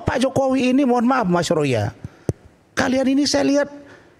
Kok Pak Jokowi ini, mohon maaf Mas Roya, kalian ini saya lihat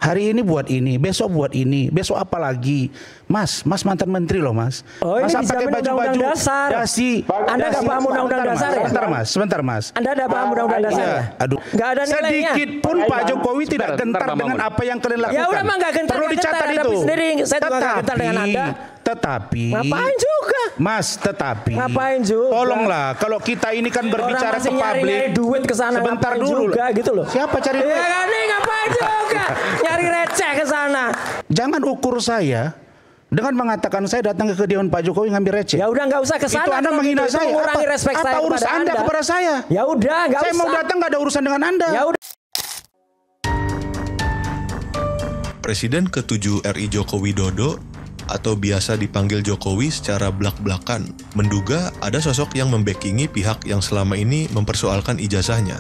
hari ini buat ini, besok buat ini, besok apa lagi? Mas mantan menteri loh Mas. Oh, masa pakai baju-baju dasi? Anda nggak paham undang-undang dasar ya? Sebentar Mas. Anda nggak paham undang-undang dasar ya? Aduh, nggak ada nilainya. Sedikit pun Pak Jokowi tidak gentar dengan apa yang kalian lakukan. Ya udah mah nggak gentar. Perlu dicatat itu. Sendiri, saya juga nggak gentar dengan Anda. Tetapi ngapain juga? Mas, tetapi ngapain juga? Tolonglah, kalau kita ini kan berbicara ke publik, nyari duit ke sana sebentar dulu juga gitu loh. Siapa cari duit? Ya kan, ngapain juga? Nyari receh ke sana. Jangan ukur saya dengan mengatakan saya datang ke kediaman Pak Jokowi ngambil receh. Ya udah nggak usah ke sana. Itu Anda menghina saya. Apa urusan Anda kepada saya? Ya udah, nggak usah. Saya mau datang nggak ada urusan dengan Anda. Ya udah. Presiden ke-7 RI Joko Widodo atau biasa dipanggil Jokowi secara blak-blakan menduga ada sosok yang membackingi pihak yang selama ini mempersoalkan ijazahnya.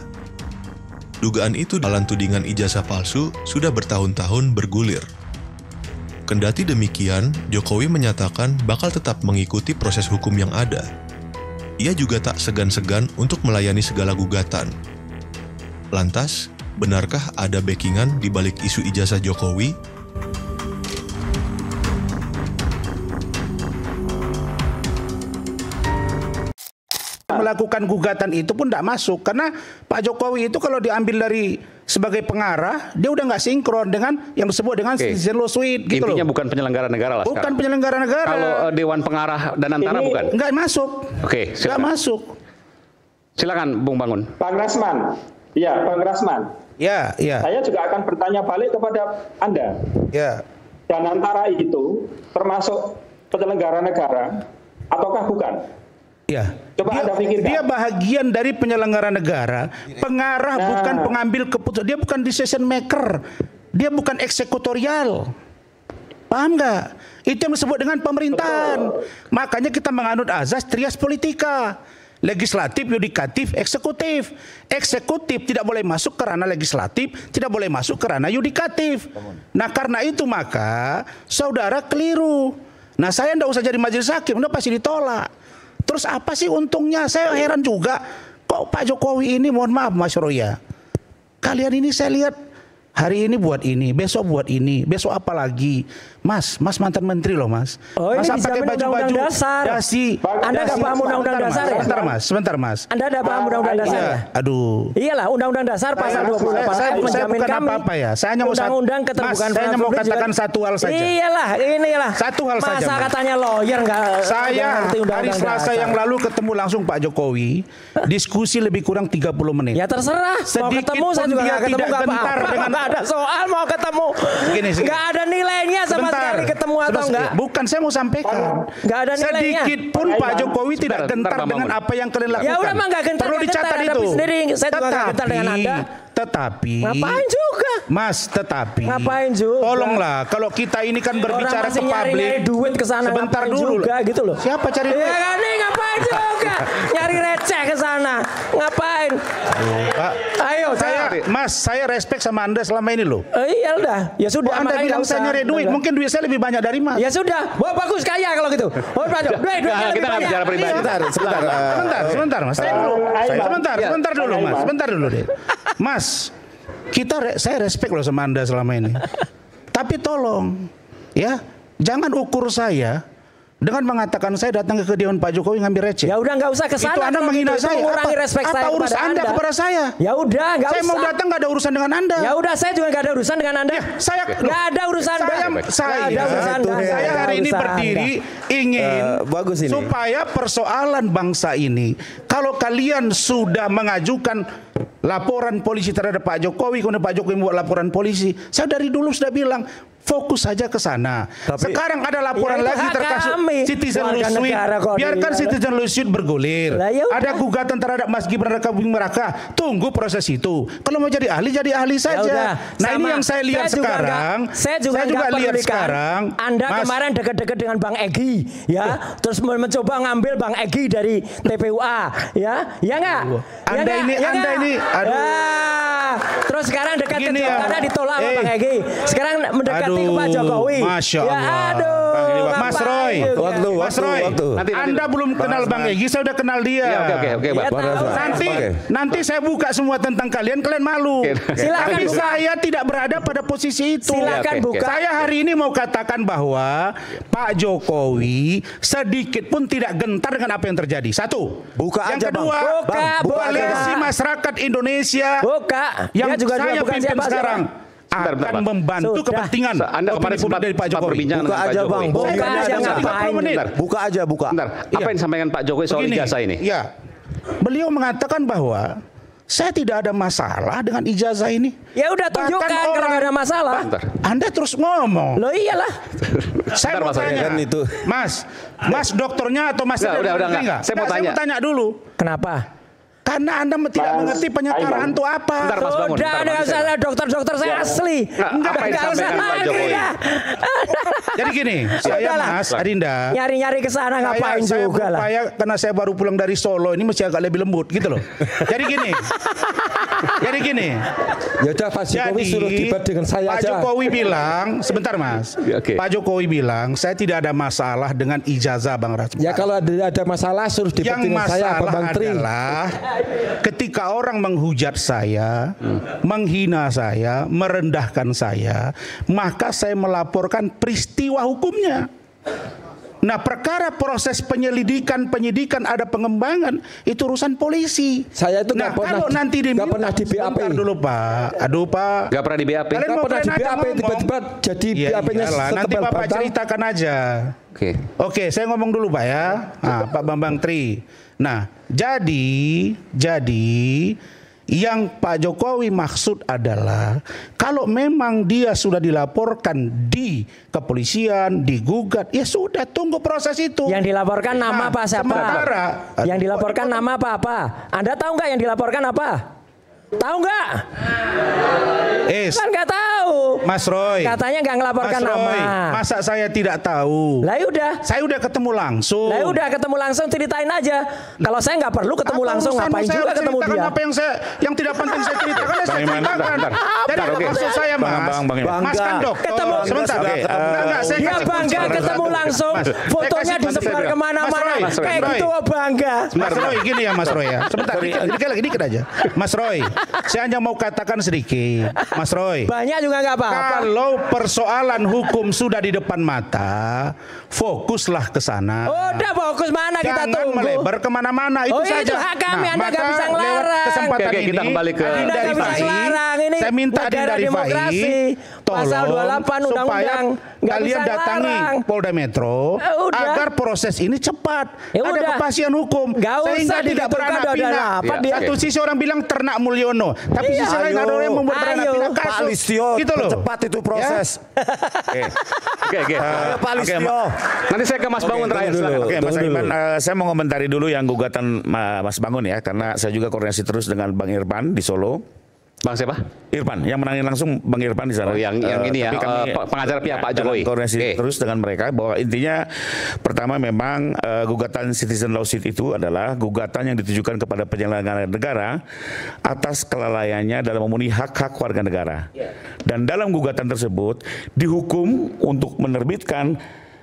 Dugaan itu dalam tudingan ijazah palsu sudah bertahun-tahun bergulir. Kendati demikian, Jokowi menyatakan bakal tetap mengikuti proses hukum yang ada. Ia juga tak segan-segan untuk melayani segala gugatan. Lantas, benarkah ada backingan di balik isu ijazah Jokowi? Melakukan gugatan itu pun tidak masuk karena Pak Jokowi itu kalau diambil dari sebagai pengarah dia udah nggak sinkron dengan yang disebut dengan citizen lawsuit gitu. Intinya loh. bukan penyelenggara negara lah. Bukan sekarang. penyelenggara negara. Kalau Dewan Pengarah dan Antara bukan. Nggak masuk. Oke, nggak masuk. Silakan Bung Bangun. Bang Rasman. Ya, Bang Rasman. Ya. Saya juga akan bertanya balik kepada Anda. Ya. Dan Antara itu termasuk penyelenggara negara ataukah bukan? Ya, coba Anda pikirkan. Dia bahagian dari penyelenggara negara, pengarah bukan pengambil keputusan. Dia bukan decision maker, dia bukan eksekutorial. Paham nggak? Itu yang disebut dengan pemerintahan. Makanya kita menganut azas trias politika. Legislatif, yudikatif, eksekutif. Eksekutif tidak boleh masuk ke ranah legislatif, tidak boleh masuk ke ranah yudikatif. Nah karena itu maka saudara keliru. Nah saya tidak usah jadi majelis hakim, udah pasti ditolak. Terus apa sih untungnya? Saya heran juga. Kok Pak Jokowi ini, mohon maaf Mas Roya, kalian ini saya lihat hari ini buat ini, besok buat ini, besok apa lagi? Mas mantan menteri loh Mas. Oh, masa pakai baju-baju dasi? Anda nggak paham undang-undang dasar ya? Sebentar Mas. Anda nggak paham undang-undang dasar ya? Aduh. Iyalah, undang-undang dasar pasal 28 saya menjamin bukan kami. apa-apa ya. Saya hanya mau undang-undang keterbukaan saya hanya mau katakan juga. satu hal saja. Iyalah, inilah. Satu hal saja. Masa katanya lawyer nggak? Saya hari Selasa yang lalu ketemu langsung Pak Jokowi, diskusi lebih kurang 30 menit. Ya terserah. Mau ketemu saya juga nggak ketemu, nggak apa-apa. Nggak ada soal mau ketemu. Nggak ada nilainya sama sekali ketemu atau enggak. Bukan, saya mau sampaikan. Nggak ada nilainya. Sedikit pun Pak Jokowi tidak gentar dengan apa yang kalian lakukan. Ya udah mah nggak gentar. Perlu dicatat itu. Sendiri, saya juga nggak gentar dengan Anda. Tetapi ngapain juga? Mas, tetapi ngapain juga? Tolonglah, kalau kita ini kan berbicara ke publik, nyari duit ke sana sebentar dulu juga gitu loh. Siapa cari duit? Ya kan, ngapain juga? Nyari receh ke sana. Ngapain? Pak, ayo saya respect sama Anda selama ini loh. Iya udah, ya sudah. Anda bilang saya nyari duit, mungkin duit saya lebih banyak dari Mas. Ya sudah, wah bagus kaya kalau gitu. Oh, duitnya kita nggak bicara pribadi. Sebentar Mas. Sebentar dulu deh. Mas, saya respect loh sama Anda selama ini. Tapi tolong, ya, jangan ukur saya dengan mengatakan saya datang ke kediaman Pak Jokowi ngambil receh. Ya udah nggak usah ke sana. Itu Anda menghina saya. Apa urusan Anda kepada saya? Ya udah, nggak usah. Saya mau datang nggak ada urusan dengan Anda. Ya udah, saya juga nggak ada urusan dengan Anda. Saya nggak ada urusan. Saya hari ini berdiri ingin supaya persoalan bangsa ini, kalau kalian sudah mengajukan laporan polisi terhadap Pak Jokowi, kemudian Pak Jokowi membuat laporan polisi, saya dari dulu sudah bilang fokus saja ke sana. Sekarang ada laporan lagi terkait citizen lawsuit. Biarkan citizen lawsuit bergulir. Ada gugatan terhadap Mas Gibran Raka Buming Raka. Tunggu proses itu. Kalau mau jadi ahli saja. Nah ini yang saya lihat sekarang. Saya juga lihat sekarang. Anda kemarin dekat-dekat dengan Bang Egy, ya, terus mencoba ngambil Bang Egy dari TPUA, ya nggak? Anda ini, terus sekarang dekat-dekat karena ditolak sama Bang Egy. Sekarang mendekati Pak Jokowi. Masya Allah. Ya aduh. Mas Roy. Waktu. Nanti, Anda belum kenal Bang Egy, saya udah kenal dia. Ya, oke, Bang. Nanti saya buka semua tentang kalian malu. Silakan Tapi buka. saya tidak berada pada posisi itu. Silakan buka. Saya hari ini mau katakan bahwa Pak Jokowi sedikit pun tidak gentar dengan apa yang terjadi. Satu. Buka yang aja, Bang. kedua, Buka, koalisi buka. masyarakat Indonesia Buka. yang Dia juga saya bukan pimpin siapa, sekarang Bentar, akan Pak. membantu Sudah. kepentingan Anda kemarin opini publik dari Pak Jokowi. berbincang Buka dengan Pak aja, Jokowi. Bang. Buka Saya aja, bicara ngapain? 30 menit. Buka aja, buka. Bentar, apa yang disampaikan Pak Jokowi soal Begini, ijazah ini? Ya, beliau mengatakan bahwa saya tidak ada masalah dengan ijazah ini. Ya udah Bahkan tunjukkan kalau nggak ada masalah. Bentar. Anda terus ngomong. Loh iyalah. Saya mau Bentar, Mas Roy. tanya, Kan itu. Mas dokternya atau Mas Udah, Menteri enggak. Saya mau tanya. tanya dulu. Kenapa? Karena Anda tidak Mas mengerti penyetaraan Aiman. itu apa. Bentar, Mas Bangun. Sudah bentar, dengan Mas. saya dokter-dokter saya asli. Enggak, apa yang disampaikan Pak Jokowi? Jadi gini, saya Udahlah. Mas Adinda. Nyari-nyari ke sana ngapain saya juga lah. berupaya karena saya baru pulang dari Solo ini mesti agak lebih lembut gitu loh. Jadi gini. Ya udah Pak Jokowi suruh debat dengan saya Pak aja. Jokowi bilang, sebentar Mas. Ya, oke. Pak Jokowi bilang, saya tidak ada masalah dengan ijazah Bang Rasman. Ya kalau ada masalah suruh debat Yang dengan saya masalah Bang Tri. adalah ketika orang menghujat saya, menghina saya, merendahkan saya, maka saya melaporkan peristiwa hukumnya. Nah, perkara proses penyidikan ada pengembangan itu urusan polisi. Saya itu nah, nggak pernah kalau nanti nggak pernah di BAP. Sebentar dulu Pak. Aduh Pak. Gak pernah di BAP. Kalian Nggak mau pernah di kalian aja BAP ngomong. tiba-tiba jadi Ya, BAP-nya iyalah, nanti setebal Bapak batang. ceritakan aja. Oke. Oke, saya ngomong dulu Pak ya. Nah, Pak Bambang Tri. Nah, jadi yang Pak Jokowi maksud adalah kalau memang dia sudah dilaporkan di kepolisian, digugat, ya sudah tunggu proses itu. Yang dilaporkan nama Pak siapa? Sementara Yang dilaporkan nama apa? Anda tahu nggak yang dilaporkan apa? Tahu nggak? Kan nggak tahu. Mas Roy. Katanya nggak ngelaporkan Mas Roy, nama. masa saya tidak tahu? Lah udah. Saya udah ketemu langsung. Lah udah ketemu langsung ceritain aja. Kalau saya nggak perlu ketemu Apa langsung, urusan ngapain saya juga ketemu ceritakan dia? Apa yang tidak penting saya ceritakan, ya saya ceritakan. Jadi oke. maksud saya Mas, Mas kan dokter. Ketemu. Sebentar. Enggak, saya Dia kasih bangga kunci. ketemu langsung, Mas, fotonya saya kasih disebar kunci. kemana-mana. Mas Roy, Kayak Mas gitu Roy. oh bangga. Mas Roy gini ya Mas Roy ya. Sebentar, dikit aja. Mas Roy, saya hanya mau katakan sedikit. Mas Roy. Banyak juga nggak apa-apa. Kalau persoalan hukum sudah di depan mata, fokuslah ke sana. Udah fokus mana kita Jangan tunggu. melebar kemana-mana, itu Oh, saja. itu hak kami, Anda nggak maka bisa lewat ngelarang. kesempatan Oke, kita ini, kembali ke- Adin Anda dari nggak bisa Fai, ngelarang. Ini saya minta Adin negara dari Fai, demokrasi. Pasal tolong 28 supaya undang-undang. Nggak kalian bisa datangi ngelarang. Polda Metro Udah. agar proses ini cepat. Ya Ada udah. kepastian hukum Nggak usah sehingga tidak digitukan, beranak udah pinak. dapat dia. Satu sisi orang bilang ternak Mulyono, tapi Iya. sisi lain ada orang yang membuat beranak Ayo. pinak Pak kasus. Listio, Gitu loh. cepat itu proses. Oke. Pak Listio. Nanti saya ke Mas Bangun terakhir. silakan. Oke, Mas Aiman, saya mau komentari dulu yang gugatan Mas Bangun ya, karena saya juga koordinasi terus dengan Bang Irfan di Solo. Bang siapa? Irfan, yang menangani langsung Bang Irfan di sana. Oh, yang ini ya, tapi kami, pengacara pihak Pak dalam Jokowi. koordinasi Oke. terus dengan mereka bahwa intinya pertama memang gugatan citizen lawsuit itu adalah gugatan yang ditujukan kepada penyelenggara negara atas kelalaiannya dalam memenuhi hak-hak warga negara. Dan dalam gugatan tersebut dihukum untuk menerbitkan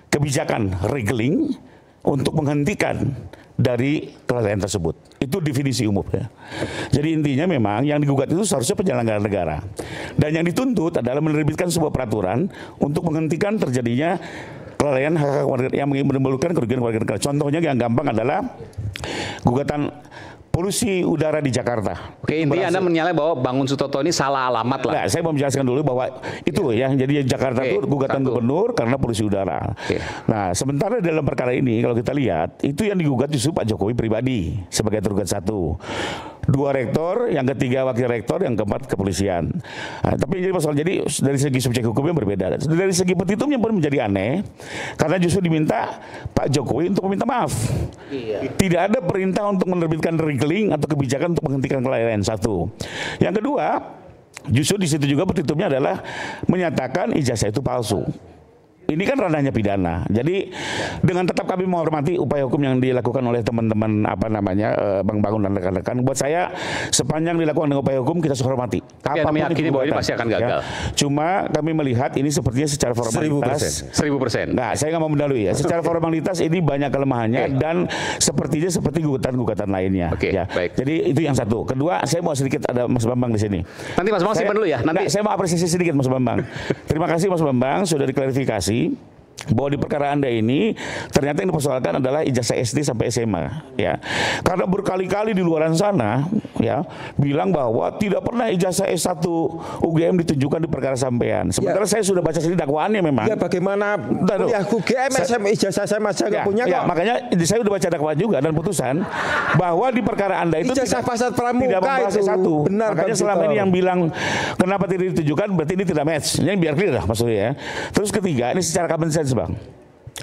kebijakan regeling untuk menghentikan dari kelalaian tersebut. Itu definisi umum ya. Jadi intinya memang yang digugat itu seharusnya penyelenggara negara. Dan yang dituntut adalah menerbitkan sebuah peraturan untuk menghentikan terjadinya kelalaian hak-hak warga yang menimbulkan kerugian warga negara. Contohnya yang gampang adalah gugatan polusi udara di Jakarta. Oke, intinya Anda menyalahkan bahwa Bangun Sutoto ini salah alamat lah. Nah, saya mau menjelaskan dulu bahwa itu ya, jadi Jakarta Oke, itu gugatan satu. gubernur karena polusi udara. Oke. Nah, sementara dalam perkara ini kalau kita lihat itu yang digugat justru Pak Jokowi pribadi sebagai tergugat satu. 2 rektor, yang ketiga wakil rektor, yang keempat kepolisian. Nah, tapi jadi masalah, jadi dari segi subjek hukumnya berbeda. Dari segi petitumnya pun menjadi aneh karena justru diminta Pak Jokowi untuk meminta maaf. Tidak ada perintah untuk menerbitkan regeling atau kebijakan untuk menghentikan kelalaian. Satu. Yang kedua, justru di situ juga petitumnya adalah menyatakan ijazah itu palsu. Ini kan ranahnya pidana. Jadi dengan tetap kami menghormati upaya hukum yang dilakukan oleh teman-teman Bang Bangun dan rekan-rekan. Buat saya sepanjang dilakukan dengan upaya hukum kita hormati. Tapi Anda meyakini bahwa ini pasti akan gagal. Cuma kami melihat ini sepertinya secara formalitas 1000%. Nah, saya nggak mau mendalui ya. Secara formalitas ini banyak kelemahannya dan sepertinya seperti gugatan-gugatan lainnya. Ya. Baik. Jadi itu yang satu. Kedua, saya mau sedikit ada Mas Bambang di sini. Nanti Mas Bambang simpan dulu ya. Nanti saya mau apresiasi sedikit Mas Bambang. Terima kasih Mas Bambang sudah diklarifikasi bahwa di perkara Anda ini ternyata yang dipersoalkan adalah ijazah SD sampai SMA ya. Karena berkali-kali di luaran sana ya bilang bahwa tidak pernah ijazah S1 UGM ditunjukkan di perkara sampean. Sementara saya sudah baca sendiri dakwaannya memang. Ya bagaimana kuliah UGM ijazah saya masih nggak punya kok. Makanya saya sudah baca dakwaan juga dan putusan bahwa di perkara Anda itu ijazah pasar pramuka tidak membahas itu. S1. Benar, makanya selama ini yang bilang kenapa tidak ditunjukkan berarti ini tidak match. Ini biar clear lah maksudnya ya. Terus ketiga ini secara common sense Bang.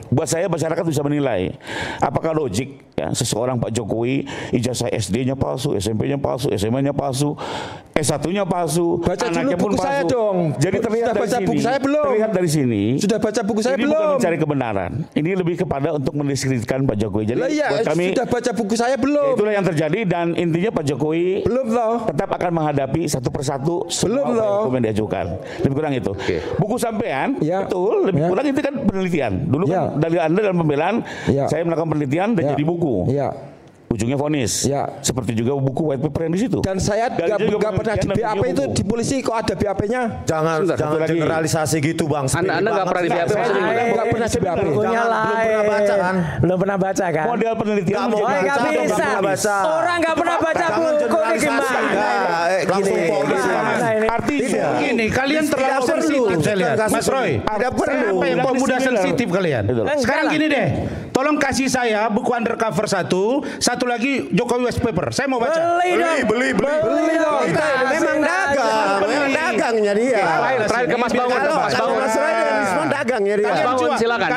Buat saya masyarakat bisa menilai apakah logik ya seseorang Pak Jokowi ijazah SD-nya palsu, SMP-nya palsu, SMA-nya palsu, S1-nya palsu, baca anaknya dulu pun buku palsu. saya dong. Jadi terlihat dari sini, buku saya belum. Terlihat dari sini. Sudah baca buku saya ini belum? Bukan mencari kebenaran. Ini lebih kepada untuk mendiskreditkan Pak Jokowi. Jadi iya, buat kami sudah baca buku saya belum? Itulah yang terjadi dan intinya Pak Jokowi belum loh. Tetap akan menghadapi satu persatu belum loh. Hukum yang diajukan. Lebih kurang itu. Buku sampean ya. Betul. Lebih kurang itu kan penelitian. Dulu kan dari Anda dalam pembelaan saya melakukan penelitian dan jadi buku. Ujungnya vonis. Seperti juga buku white paper yang di situ. Dan saya nggak pernah di BAP itu di polisi kok ada BAP-nya. Jangan generalisasi gitu Bang. Anda nggak pernah di BAP maksudnya? Nggak pernah di BAP. Bukunya belum pernah baca kan? Belum pernah baca kan? Model penelitian nggak bisa. Orang nggak pernah baca buku ini gimana? Artinya begini, kalian terlalu sensitif saya lihat. Mas Roy, tidak perlu. Apa yang pemuda sensitif kalian? Sekarang gini deh, tolong kasih saya buku undercover satu lagi Jokowi White Paper. Saya mau baca. Beli dong. Memang dagangnya dia. Terakhir ke Mas Bangun. Mas Roy dengan Rismon dagangnya dia. Mas Bangun silakan.